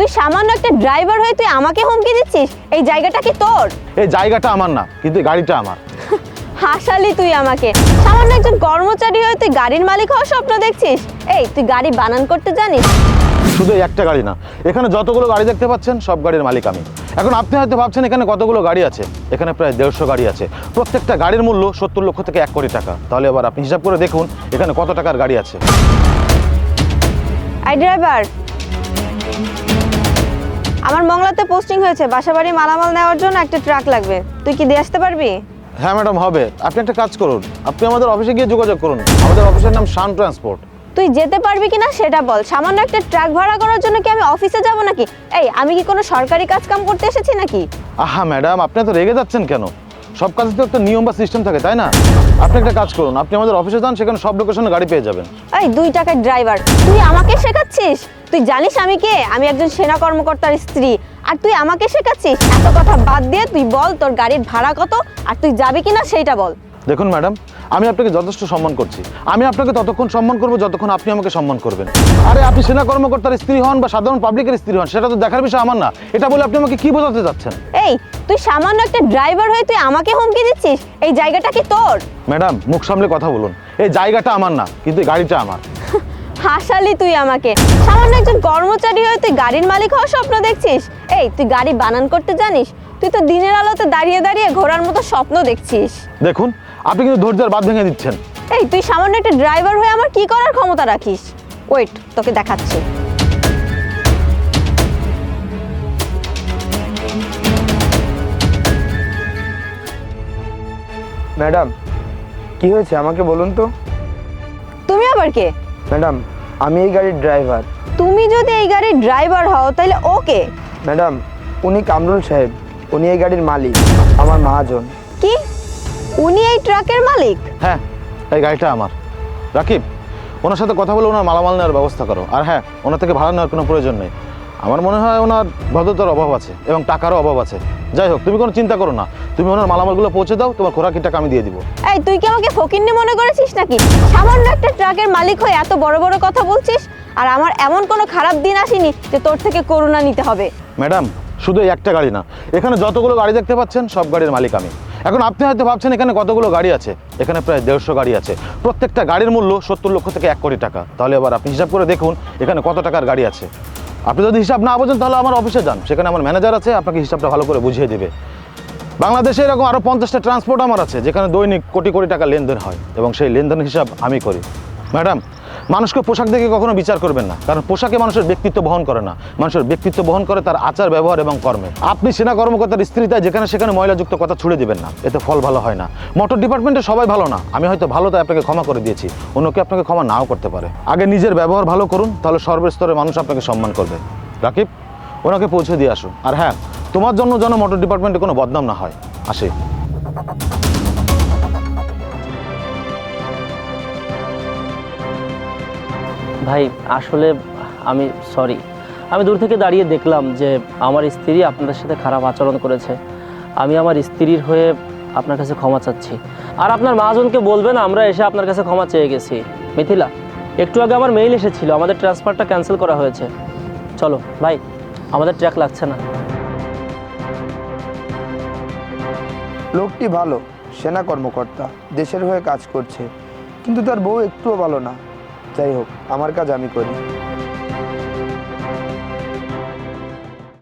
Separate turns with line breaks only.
তুই সামান্য একটা ড্রাইভার হয়ে তুই আমাকে হুমকি দিচ্ছিস? এই জায়গাটা কি তোর?
এই জায়গাটা আমার না, কিন্তু এই গাড়িটা আমার।
হাসালি তুই আমাকে। সামান্য একজন কর্মচারী হয়ে তুই গাড়ির মালিক হওয়ার স্বপ্ন দেখছিস? এই তুই গাড়ি বানান করতে জানিস?
শুধু এই একটা গাড়ি না, এখানে যতগুলো গাড়ি দেখতে পাচ্ছেন সব গাড়ির মালিক আমি। এখন আপনি হয়তো ভাবছেন এখানে কতগুলো গাড়ি আছে। এখানে প্রায় 150 গাড়ি আছে। প্রত্যেকটা গাড়ির মূল্য 70 লক্ষ থেকে 1 কোটি টাকা। তাহলে এবার আপনি হিসাব করে দেখুন এখানে কত টাকার গাড়ি আছে।
এই ড্রাইভার, আমার মংলাতে পোস্টিং হয়েছে, বাসাবাড়ি মালামাল নেওয়ার জন্য একটা ট্রাক লাগবে। তুই কি দিয়ে আসতে পারবি?
হ্যাঁ ম্যাডাম, হবে। আপনি একটা কাজ করুন, আপনি আমাদের অফিসে গিয়ে যোগাযোগ করুন। আমাদের অফিসের নাম শান ট্রান্সপোর্ট।
তুই যেতে পারবি কিনা সেটা বল। সামান্য একটা ট্রাক ভাড়া করার জন্য কি আমি অফিসে যাব নাকি? এই আমি কি কোনো সরকারি কাজ কাম করতে এসেছি নাকি?
আহা ম্যাডাম, আপনি তো রেগে যাচ্ছেন কেন? সব কাজে তো একটা নিয়ম বা সিস্টেম থাকে, তাই না? আপনি একটা কাজ করুন, আপনি আমাদের অফিসে যান, সেখানে সব লোকেশনে গাড়ি পেয়ে যাবেন।
এই 2 টাকার ড্রাইভার, তুই আমাকে শেখাচ্ছিস? তুই জানিস আমি কে? আমি একজন সেনা কর্মকর্তার স্ত্রী। আর তুই আমাকে শেখাচ্ছিস? এত কথা বাদ দিয়ে তুই বল তোর গাড়ির ভাড়া কত আর তুই যাবি কিনা সেইটা বল।
দেখুন ম্যাডাম, আমি আপনাকে যথেষ্ট সম্মান করছি। আমি আপনাকে ততক্ষণ সম্মান করব যতক্ষণ আপনি আমাকে সম্মান করবেন। আরে আপনি সেনা কর্মকর্তার স্ত্রী হন বা সাধারণ পাবলিকের স্ত্রী হন, সেটা তো দেখার বিষয় আমার না। এটা বলে আপনি আমাকে কি বোঝাতে যাচ্ছেন?
এই তুই সামান্য একটা ড্রাইভার হয়ে তুই আমাকে হুমকি দিচ্ছিস? এই জায়গাটা কি তোর?
ম্যাডাম, মুখ সামলে কথা বলুন। এই জায়গাটা আমার না, কিন্তু এই গাড়িটা আমার।
হাসালি তুই আমাকে। সামান্য একজন কর্মচারী হয়ে তুই গাড়ির মালিক হওয়ার স্বপ্ন দেখছিস? এই তুই গাড়ি বানান করতে জানিস? তুই তো দিনের আলোতে দাঁড়িয়ে দাঁড়িয়ে ঘোড়ার মতো স্বপ্ন দেখছিস।
দেখুন, আপনি কিন্তু ধৈর্যের বাঁধ ভেঙে দিচ্ছেন।
এই তুই সামান্য একটা ড্রাইভার হয়ে আমার কি করার ক্ষমতা রাখিস? ওয়েট, তোকে দেখাচ্ছি।
ম্যাডাম, কি হয়েছে আমাকে বলুন তো?
তুমি আবার কে?
ম্যাডাম, আমি এই গাড়ির ড্রাইভার।
তুমি যদি এই গাড়ির ড্রাইভার হও তাহলে ওকে?
ম্যাডাম, উনি কামরুল সাহেব, উনি এই গাড়ির মালিক, আমার মহাজন।
কি? উনি এই ট্রাকের মালিক?
হ্যাঁ, এই গাড়িটা আমার। রাকিব, ওনার সাথে কথা বলে ওনার মালামাল নেওয়ার ব্যবস্থা করো। আর হ্যাঁ, ওনার থেকে ভাড়া নেওয়ার কোনো প্রয়োজন নেই। আমার মনে হয় ওনার ভদ্রতার অভাব আছে এবং টাকারও অভাব আছে। যাই হোক, তুমি কোনো চিন্তা করো না। তুমি ওনার মালামালগুলো পৌঁছে দাও, তোমার খোরাকির টাকা আমি দিয়ে দিব।
এই তুই কি আমাকে ফকিন্নি মনে করেছিস নাকি? সামান্য একটা ট্রাকের মালিক হয়ে এত বড় বড় কথা বলছিস? আর আমার এমন কোনো খারাপ দিন আসেনি যে তোর থেকে করুণা নিতে হবে।
ম্যাডাম, শুধু এই একটা গাড়ি না, এখানে যতগুলো গাড়ি দেখতে পাচ্ছেন সব গাড়ির মালিক আমি। এখন আপনি হয়তো ভাবছেন এখানে কতগুলো গাড়ি আছে। এখানে প্রায় 150 গাড়ি আছে। প্রত্যেকটা গাড়ির মূল্য 70 লক্ষ থেকে 1 কোটি টাকা। তাহলে এবার আপনি হিসাব করে দেখুন এখানে কত টাকার গাড়ি আছে। আপনি যদি হিসাব না বোঝেন তাহলে আমার অফিসে যান, সেখানে আমার ম্যানেজার আছে, আপনাকে হিসাবটা ভালো করে বুঝিয়ে দেবে। বাংলাদেশে এরকম আরও 50টা ট্রান্সপোর্ট আমার আছে, যেখানে দৈনিক কোটি কোটি টাকা লেনদেন হয় এবং সেই লেনদেনের হিসাব আমি করি। ম্যাডাম, মানুষকে পোশাক দেখে কখনো বিচার করবেন না, কারণ পোশাকে মানুষের ব্যক্তিত্ব বহন করে না। মানুষের ব্যক্তিত্ব বহন করে তার আচার ব্যবহার এবং কর্মে। আপনি সেনা কর্মকর্তার স্ত্রী, তাই যেখানে সেখানে ময়লাযুক্ত কথা ছুড়ে দিবেন না, এতে ফল ভালো হয় না। মোটর ডিপার্টমেন্টে সবাই ভালো না, আমি হয়তো ভালো তাই আপনাকে ক্ষমা করে দিয়েছি, অন্যকে আপনাকে ক্ষমা নাও করতে পারে। আগে নিজের ব্যবহার ভালো করুন, তাহলে সর্বস্তরের মানুষ আপনাকে সম্মান করবে। রাকিব, ওনাকে পৌঁছে দিয়ে আসুন। আর হ্যাঁ, তোমার জন্য যেন মোটর ডিপার্টমেন্টে কোনো বদনাম না হয়। আসি।
ভাই, আসলে আমি সরি। আমি দূর থেকে দাঁড়িয়ে দেখলাম যে আমার স্ত্রী আপনাদের সাথে খারাপ আচরণ করেছে। আমি আমার স্ত্রীর হয়ে আপনার কাছে ক্ষমা চাচ্ছি। আর আপনার মহাজনকে বলবেন আমরা এসে আপনার কাছে ক্ষমা চেয়ে গেছি। মিথিলা, একটু আগে আমার মেইল এসেছিল, আমাদের ট্রান্সফারটা ক্যান্সেল করা হয়েছে। চলো ভাই, আমাদের ট্র্যাক লাগছে না।
লোকটি ভালো, সেনা কর্মকর্তা, দেশের হয়ে কাজ করছে, কিন্তু তার বউ একটুও ভালো না। যাই হোক, আমার কাজ আমি করি।